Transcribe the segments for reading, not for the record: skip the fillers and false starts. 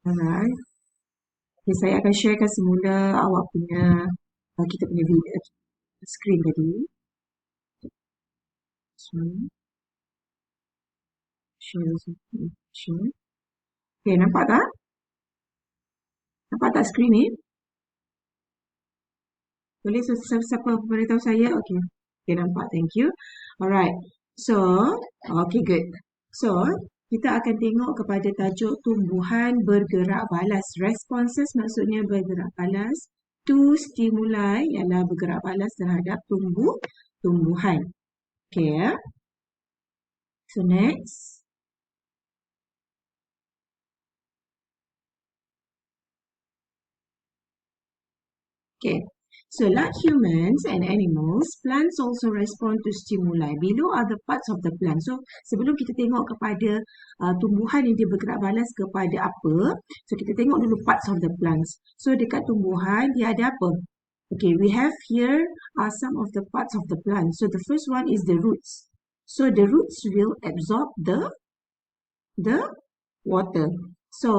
Alright. Okay, saya akan sharekan semula awak punya kita punya video screen tadi. So, share. Okay, nampak tak? Nampak tak screen ni? Boleh siapa beritahu saya? Okay. Okay, nampak. Thank you. Alright. So, okay, good. So, kita akan tengok kepada tajuk tumbuhan bergerak balas. Responses maksudnya bergerak balas. To stimuli ialah bergerak balas terhadap tumbuhan. Okay, ya. So, next. Okay. So, like humans and animals, plants also respond to stimuli. Below are the parts of the plant. So, sebelum kita tengok kepada tumbuhan yang dia bergerak balas kepada apa, so kita tengok dulu parts of the plants. So, dekat tumbuhan, dia ada apa? Okay, we have here are some of the parts of the plant. So, the first one is the roots. So, the roots will absorb the water. So,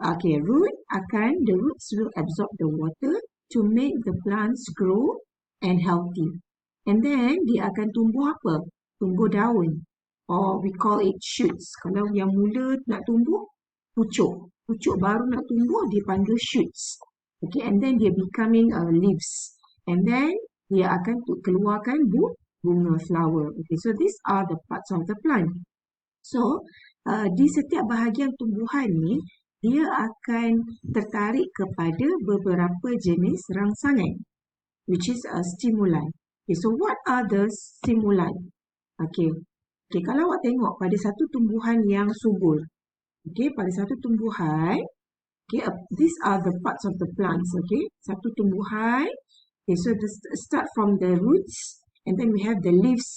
okay, the roots will absorb the water to make the plants grow and healthy. And then, dia akan tumbuh apa? Tumbuh daun. Or we call it shoots. Kalau yang mula nak tumbuh, pucuk. Pucuk baru nak tumbuh, dia panggil shoots. Okay, and then dia becoming leaves. And then, dia akan keluarkan bunga, flower. Okay, so these are the parts of the plant. So, di setiap bahagian tumbuhan ni, dia akan tertarik kepada beberapa jenis rangsangan, which is a stimuli. Okay, so what are the stimuli? Okay, kalau awak tengok pada satu tumbuhan yang subur, okay, pada satu tumbuhan, okay, these are the parts of the plants, okay, satu tumbuhan, okay, so start from the roots, and then we have the leaves,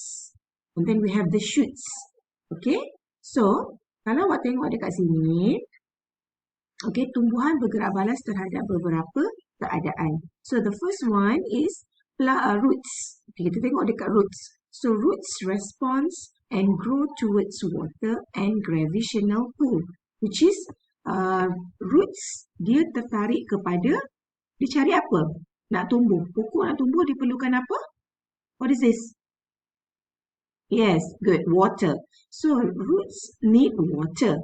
and then we have the shoots, okay. So, kalau awak tengok dekat sini, okay, tumbuhan bergerak balas terhadap beberapa keadaan. So, the first one is roots. Okay, kita tengok dekat roots. So, roots responds and grow towards water and gravitational pull, which is roots, dia tertarik kepada, dia cari apa? Nak tumbuh. Pokok nak tumbuh, dia perlukan apa? What is this? Yes, good, water. So, roots need water.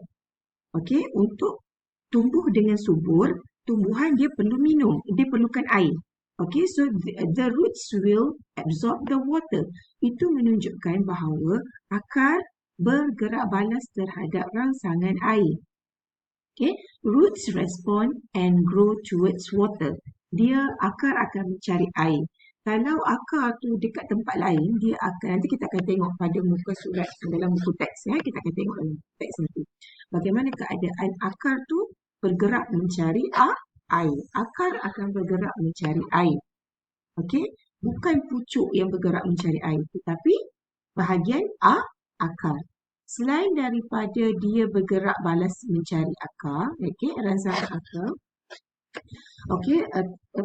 Okay, untuk tumbuh dengan subur, tumbuhan dia perlu minum, dia perlukan air. Okay, so the roots will absorb the water. Itu menunjukkan bahawa akar bergerak balas terhadap rangsangan air. Okay, roots respond and grow towards water. Akar akan mencari air. Kalau akar tu dekat tempat lain, dia akan, nanti kita akan tengok pada muka surat dalam buku teks, ya. Kita akan tengok dalam teks nanti. Bagaimana keadaan akar tu bergerak mencari air. Akar akan bergerak mencari air. Okey, bukan pucuk yang bergerak mencari air, tetapi bahagian akar. Selain daripada dia bergerak balas mencari akar, okey, rangsangan akar. Okey,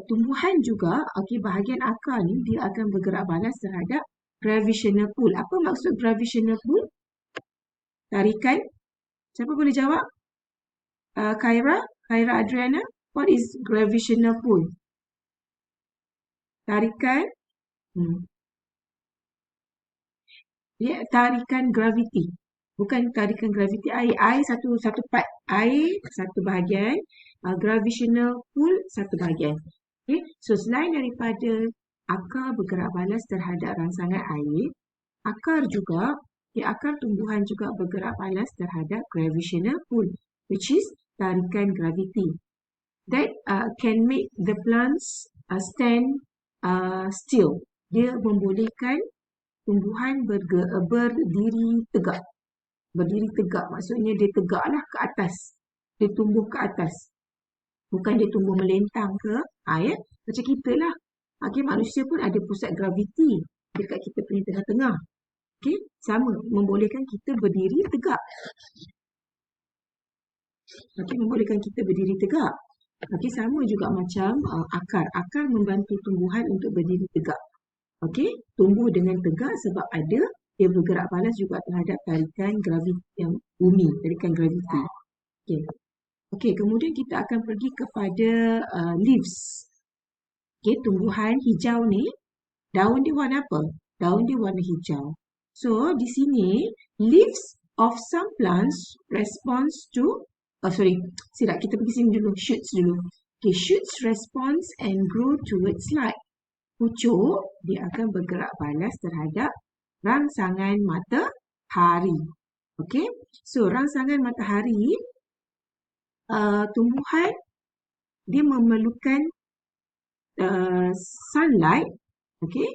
tumbuhan juga, okey, bahagian akar ni dia akan bergerak balas terhadap gravitational pull. Apa maksud gravitational pull? Tarikan. Siapa boleh jawab? Khaira Adriana, what is gravitational pull? Tarikan. Ya, tarikan graviti. Bukan tarikan graviti air. Air satu part. Air satu bahagian. Gravitational pull satu bahagian. Okay. So, selain daripada akar bergerak balas terhadap rangsangan air, akar tumbuhan juga bergerak balas terhadap gravitational pull, which is tarikan graviti. That can make the plants stand still. Dia membolehkan tumbuhan berdiri tegak. Berdiri tegak maksudnya dia tegaklah ke atas. Dia tumbuh ke atas. Bukan dia tumbuh melentang ke air. Macam kita lah. Okay, manusia pun ada pusat graviti dekat kita punya tengah-tengah. Okay, sama. Membolehkan kita berdiri tegak. Okay, membolehkan kita berdiri tegak. Okay, sama juga macam akar. Akar membantu tumbuhan untuk berdiri tegak. Okay, tumbuh dengan tegak sebab dia bergerak balas juga terhadap tarikan graviti yang bumi, tarikan graviti. Okay. Okey, kemudian kita akan pergi kepada leaves. Okey, tumbuhan hijau ni, daun dia warna apa? Daun dia warna hijau. So, di sini, leaves of some plants responds to, silap, kita pergi sini dulu, shoots dulu. Okay, shoots responds and grow towards light. Pucuk, dia akan bergerak balas terhadap rangsangan matahari. Okay, so rangsangan matahari, tumbuhan, dia memerlukan sunlight. Okay,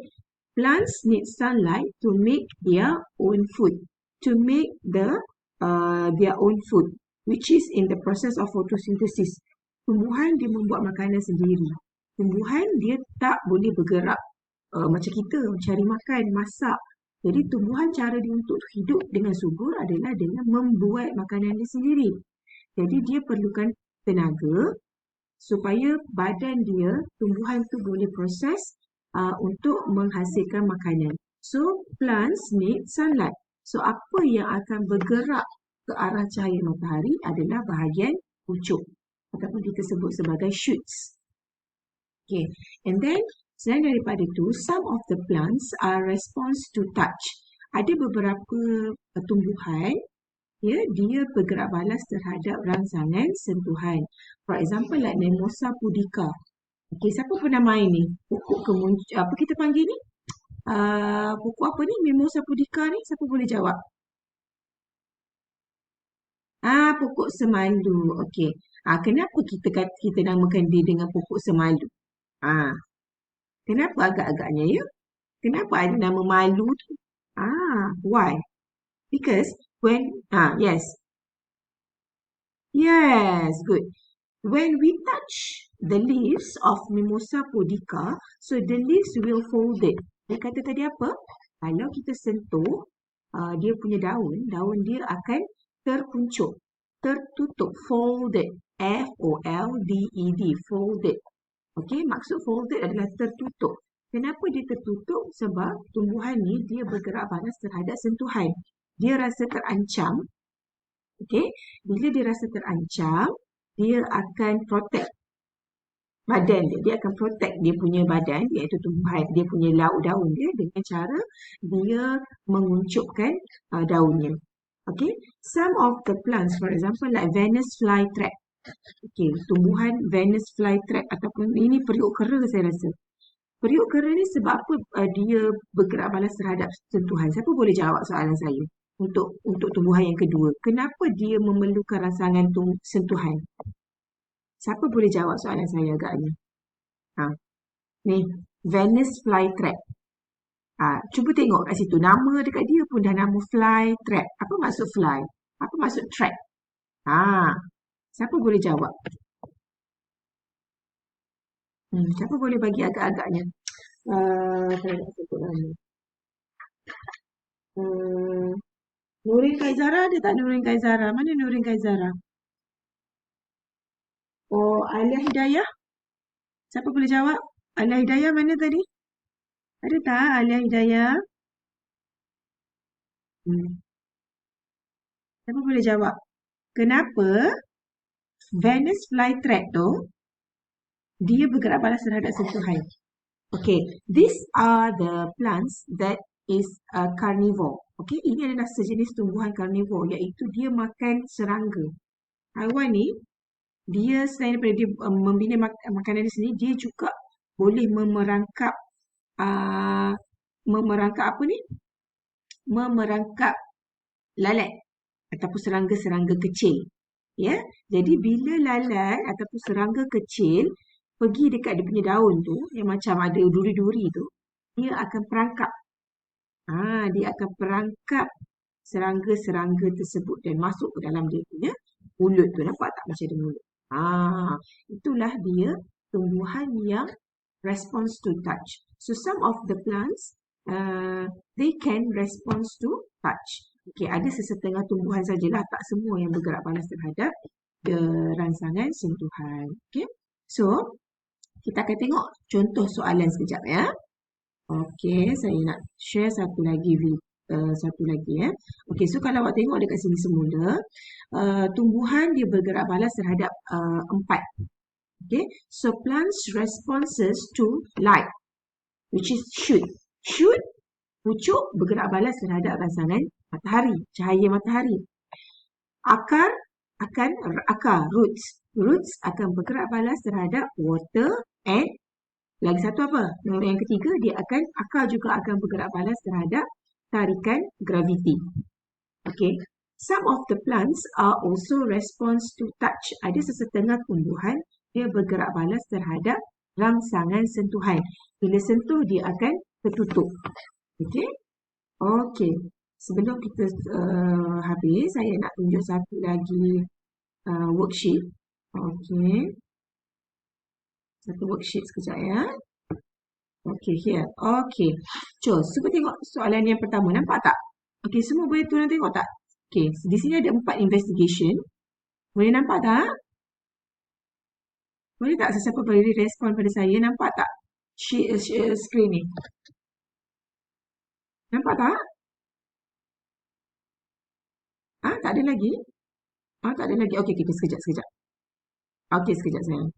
plants need sunlight to make their own food, their own food, which is in the process of photosynthesis. Tumbuhan dia membuat makanan sendiri. Tumbuhan dia tak boleh bergerak macam kita cari makan, masak. Jadi tumbuhan cara dia untuk hidup dengan subur adalah dengan membuat makanan dia sendiri. Jadi dia perlukan tenaga supaya badan dia, tumbuhan tu boleh proses untuk menghasilkan makanan. So, plants need sunlight. So, apa yang akan bergerak ke arah cahaya matahari adalah bahagian pucuk ataupun kita sebut sebagai shoots. Okay, and then selain daripada itu, some of the plants are response to touch. Ada beberapa tumbuhan, ya, dia bergerak balas terhadap rangsangan sentuhan. For example, like Mimosa pudica. Okay, siapa pernah main ni? Pokok apa kita panggil ni? Pokok apa ni? Mimosa pudica ni? Siapa boleh jawab? Pokok semalu. Okey. Kenapa kita namakan dia dengan pokok semalu? Kenapa agak-agaknya ya? Kenapa ada nama malu tu? Why? Because when yes. Yes, good. When we touch the leaves of Mimosa pudica, so the leaves will fold it. Dia kata tadi apa? Kalau kita sentuh dia punya daun dia akan terkuncup, tertutup, folded. F-O-L-D-E-D, folded. Okey, maksud folded adalah tertutup. Kenapa dia tertutup? Sebab tumbuhan ni dia bergerak balas terhadap sentuhan. Dia rasa terancam. Okey, bila dia rasa terancam, dia akan protect badan dia. Dia akan protect dia punya badan, iaitu tumbuhan, dia punya lauk daun dia dengan cara dia menguncupkan daunnya. Okay, some of the plants, for example, like Venus flytrap. Okay, tumbuhan Venus flytrap ataupun ini periuk kera saya rasa. Periuk kera ni sebab apa dia bergerak balas terhadap sentuhan? Siapa boleh jawab soalan saya? Untuk tumbuhan yang kedua, kenapa dia memerlukan rangsangan sentuhan? Siapa boleh jawab soalan saya agaknya? Ni, Venus flytrap. Cuba tengok kat situ. Nama dekat dia pun dah nama fly trap. Apa maksud fly? Apa maksud trap? Siapa boleh jawab? Siapa boleh bagi agak-agaknya? Saya nak sebut nama. Nurin Kaizara ada tak Nurin Kaizara? Mana Nurin Kaizara? Oh, Alia Hidayah? Siapa boleh jawab? Alia Hidayah mana tadi? Ada tak Alia Hidayah? Siapa boleh jawab? Kenapa Venus flytrap tu dia bergerak balas terhadap sentuhan? Okay, these are the plants that is a carnivore. Okay, ini adalah sejenis tumbuhan carnivore, iaitu dia makan serangga. Haiwan ni, dia selain daripada dia membina makanan dia sendiri, dia juga boleh memerangkap apa ni? Memerangkap lalat ataupun serangga-serangga kecil. Ya, jadi bila lalat ataupun serangga kecil pergi dekat dia punya daun tu, yang macam ada duri-duri tu, dia akan perangkap. Dia akan perangkap serangga-serangga tersebut dan masuk ke dalam dia punya mulut tu. Nampak tak macam ada mulut? Itulah dia tumbuhan yang response to touch. So some of the plants, they can response to touch. Okay, ada sesetengah tumbuhan sajalah, tak semua yang bergerak balas terhadap rangsangan sentuhan. Okay, so kita akan tengok contoh soalan sekejap ya. Okay, saya nak share satu lagi satu lagi ya. Okey, so kalau awak tengok dekat sini semula, tumbuhan dia bergerak balas terhadap 4. Okay, so plants responses to light, which is shoot. Shoot, pucuk bergerak balas terhadap rangsangan matahari, cahaya matahari. Akar roots. Roots akan bergerak balas terhadap water and lagi satu apa? Yang ketiga, akar juga akan bergerak balas terhadap tarikan graviti. Okay. Some of the plants are also response to touch. Ada sesetengah tumbuhan dia bergerak balas terhadap rangsangan sentuhan. Bila sentuh dia akan tertutup. Okay. Okay. Sebelum kita habis, saya nak tunjuk satu lagi worksheet. Okay. Satu worksheet sekejap ya. Okay, here. Okay. Cuba tengok soalan yang pertama. Nampak tak? Okay, semua boleh tolong tengok tak? Okay, di sini ada 4 investigation. Boleh nampak tak? Boleh tak sesiapa boleh respon pada saya? Nampak tak? Screen ni. Nampak tak? Tak ada lagi? Tak ada lagi. Okay, sekejap. Okay, sekejap sayang.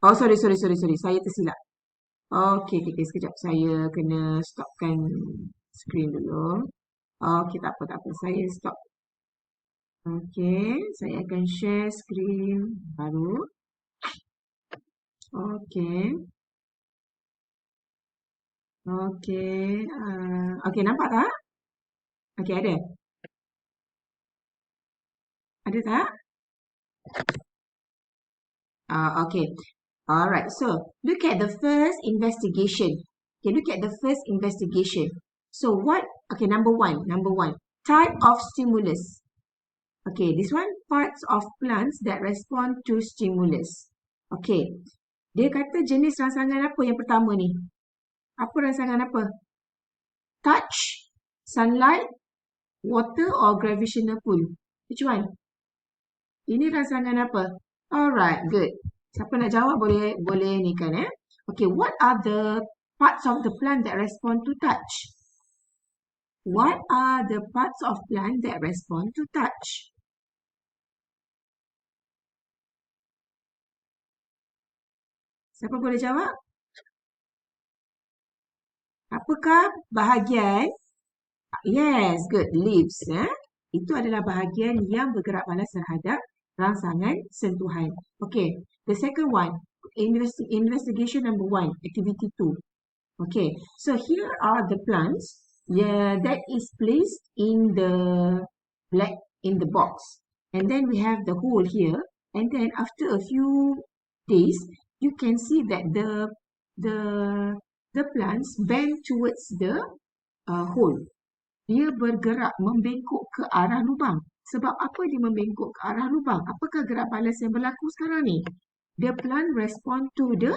Oh, sorry. Saya tersilap. Okay, sekejap. Saya kena stopkan screen dulu. Okay, tak apa. Saya stop. Okay, saya akan share screen baru. Okay. Okay, nampak tak? Okay, ada? Ada tak? Okay. Alright, so look at the first investigation. Okay, look at the first investigation. So okay, number one, type of stimulus. Okay, this one, parts of plants that respond to stimulus. Okay, dia kata jenis rangsangan apa yang pertama ni? Apa rangsangan apa? Touch, sunlight, water or gravitational pull? Which one? Ini rangsangan apa? Alright, good. Siapa nak jawab boleh ni kan eh? Okay, what are the parts of the plant that respond to touch? What are the parts of plant that respond to touch? Siapa boleh jawab? Apakah bahagian? Yes, good. Leaves. Itu adalah bahagian yang bergerak balas terhadap rangsangan sentuhan. Okay, the second one, investigation number 1, activity 2. Okay, so here are the plants that is placed in the box. And then we have the hole here. And then after a few days, you can see that the plants bend towards the hole. Dia bergerak membengkok ke arah lubang. Sebab apa dia membengkok ke arah lubang? Apakah gerak balas yang berlaku sekarang ni? The plant respond to the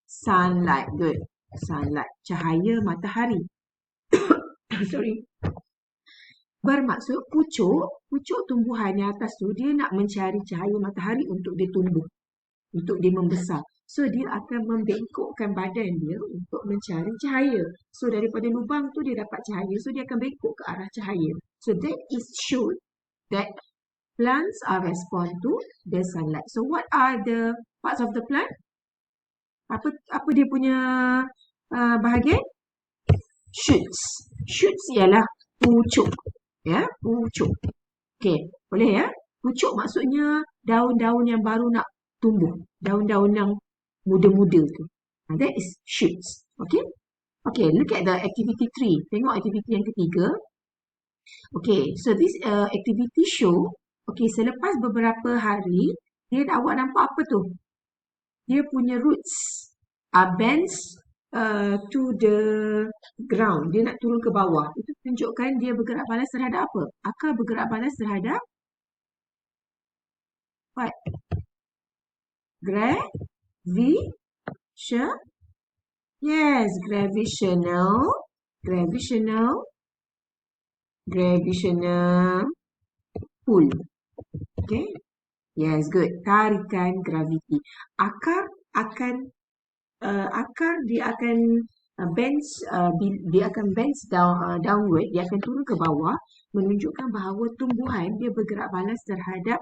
sunlight. Good. Sunlight. Cahaya matahari. Sorry. Bermaksud pucuk tumbuhan yang atas tu, dia nak mencari cahaya matahari untuk dia tumbuh. Untuk dia membesar. So, dia akan membengkokkan badan dia untuk mencari cahaya. So, daripada lubang tu dia dapat cahaya. So, dia akan bengkok ke arah cahaya. So, that is shown that plants are respond to the sunlight. So, what are the parts of the plant? Apa dia punya bahagian? Shoots. Shoots ialah pucuk. Ya, pucuk. Okay, boleh ya? Pucuk maksudnya daun-daun yang baru nak tumbuh. Daun-daun yang muda-muda tu. That is shoots. Okay? Okay, look at the activity 3. Tengok aktiviti yang ketiga. Okay, so this activity show, okay, selepas beberapa hari, awak nampak apa tu? Dia punya roots bends to the ground. Dia nak turun ke bawah. Itu tunjukkan dia bergerak balas terhadap apa? Akar bergerak balas terhadap what? Yes, gravitational pull. Okay. Yes, good. Tarikan graviti. Akar dia akan dia akan bend downward, dia akan turun ke bawah, menunjukkan bahawa tumbuhan dia bergerak balas terhadap